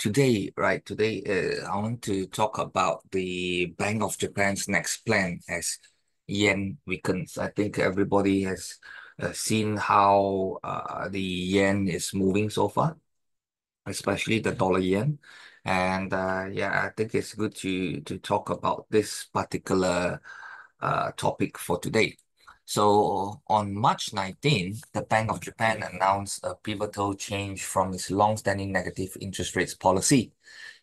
Today, I want to talk about the Bank of Japan's next plan as yen weakens. I think everybody has seen how the yen is moving so far, especially the dollar yen. And yeah, I think it's good to talk about this particular topic for today. So on March 19th, the Bank of Japan announced a pivotal change from its long-standing negative interest rates policy,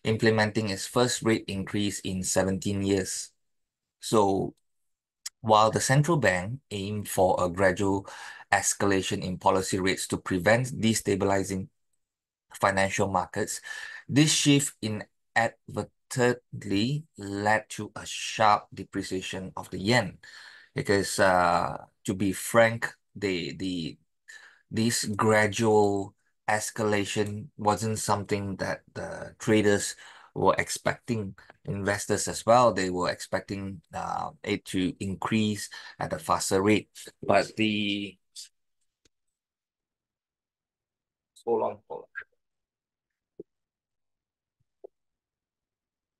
implementing its first rate increase in 17 years. So while the central bank aimed for a gradual escalation in policy rates to prevent destabilizing financial markets, this shift inadvertently led to a sharp depreciation of the yen. Because to be frank, this gradual escalation wasn't something that the traders were expecting. Investors as well, they were expecting it to increase at a faster rate. But the hold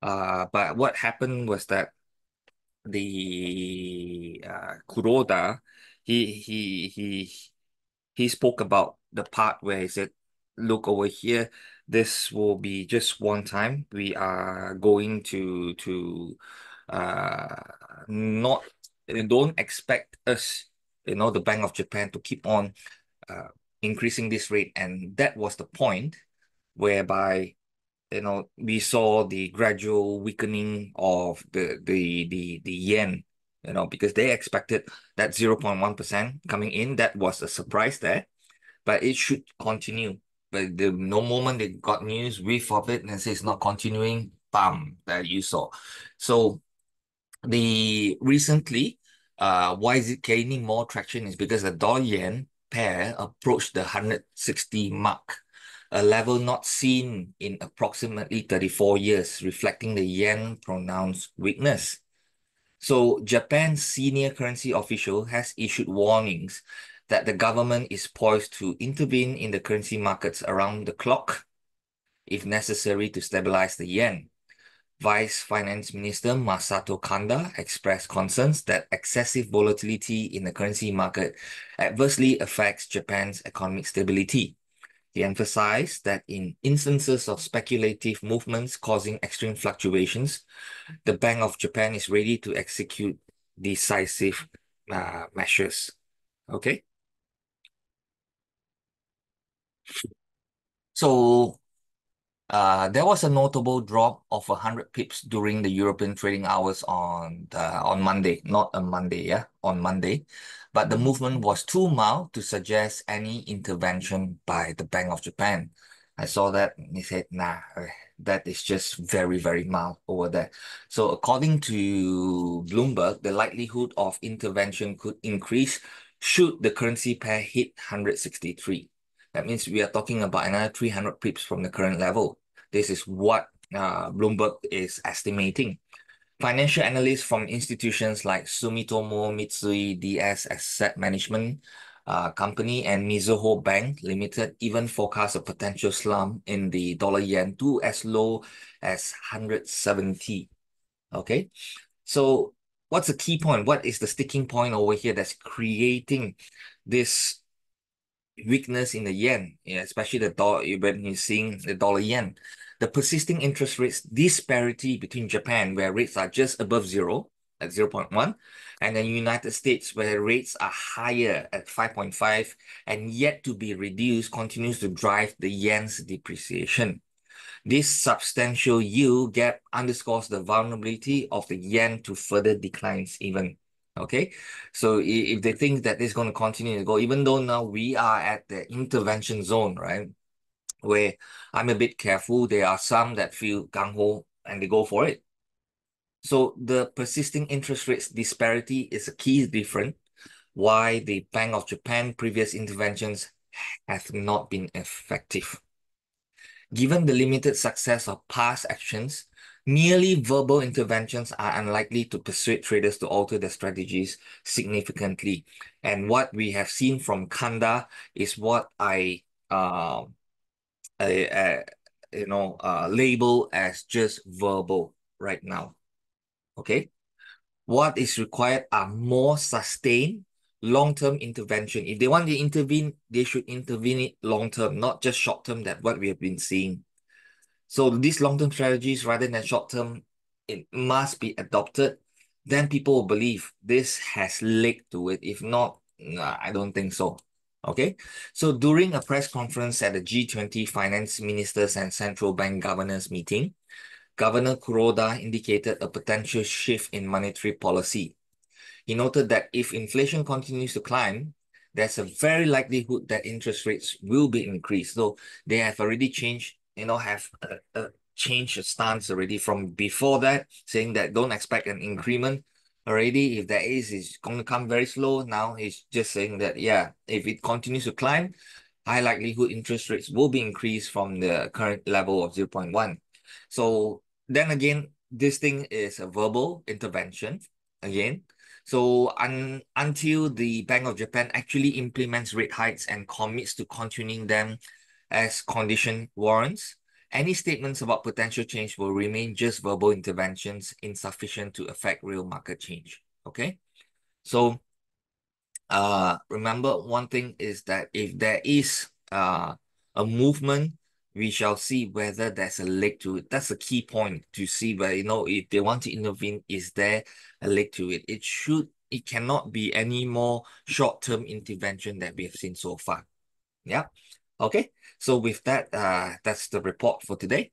on. But what happened was that the Kuroda, he he he he spoke about the part where he said, "Look over here. This will be just one time. We are going to uh not don't expect us, the Bank of Japan to keep on uh increasing this rate." And that was the point whereby we saw the gradual weakening of the yen, because they expected that 0.1% coming in. That was a surprise there, but it should continue. But the no moment they got news, whiff of it, and say it's not continuing, bam, that you saw. So the recently, why is it gaining more traction is because the dollar yen pair approached the 160 mark, a level not seen in approximately 34 years, reflecting the yen pronounced weakness. So Japan's senior currency official has issued warnings that the government is poised to intervene in the currency markets around the clock if necessary to stabilize the yen. Vice Finance Minister Masato Kanda expressed concerns that excessive volatility in the currency market adversely affects Japan's economic stability. He emphasized that in instances of speculative movements causing extreme fluctuations, the Bank of Japan is ready to execute decisive measures. Okay. So there was a notable drop of 100 pips during the European trading hours on Monday, not on Monday, yeah, on Monday. But the movement was too mild to suggest any intervention by the Bank of Japan. I saw that and he said, nah, that is just very, very mild over there. So according to Bloomberg, the likelihood of intervention could increase should the currency pair hit 163. That means we are talking about another 300 pips from the current level. This is what Bloomberg is estimating. Financial analysts from institutions like Sumitomo Mitsui DS Asset Management Company and Mizuho Bank Limited even forecast a potential slump in the dollar yen to as low as 170. Okay, so what's the key point? What is the sticking point over here that's creating this weakness in the yen, yeah, especially the dollar when you're seeing the dollar yen? The persisting interest rates disparity between Japan, where rates are just above zero at 0.1, and the United States, where rates are higher at 5.5 and yet to be reduced, continues to drive the yen's depreciation. This substantial yield gap underscores the vulnerability of the yen to further declines even. Okay, so if they think that it's going to continue to go, even though now we are at the intervention zone, right, where I'm a bit careful, there are some that feel gung-ho and they go for it. So the persisting interest rates disparity is a key difference why the Bank of Japan previous interventions have not been effective. Given the limited success of past actions, merely verbal interventions are unlikely to persuade traders to alter their strategies significantly. And what we have seen from Kanda is what I labeled as just verbal right now. Okay. What is required are more sustained long-term intervention. If they want to intervene, they should intervene it long-term, not just short-term, that what we have been seeing. So these long-term strategies, rather than short-term, it must be adopted. Then people will believe this has leg to it. If not, nah, I don't think so. Okay. So during a press conference at the G20 finance ministers and central bank governors meeting, Governor Kuroda indicated a potential shift in monetary policy. He noted that if inflation continues to climb, there's a very likelihood that interest rates will be increased. So they have already changed, have changed the stance already from before that, saying that don't expect an increment already. If there is, it's going to come very slow. Now he's just saying that, yeah, if it continues to climb, high likelihood interest rates will be increased from the current level of 0.1. So then again, this thing is a verbal intervention again. So until the Bank of Japan actually implements rate hikes and commits to continuing them as condition warrants, any statements about potential change will remain just verbal interventions, insufficient to affect real market change. Okay? So remember, one thing is that if there is a movement, we shall see whether there's a leg to it. That's a key point to see where, if they want to intervene, is there a leg to it? It cannot be any more short-term intervention that we have seen so far. Yeah. Okay. So with that, that's the report for today.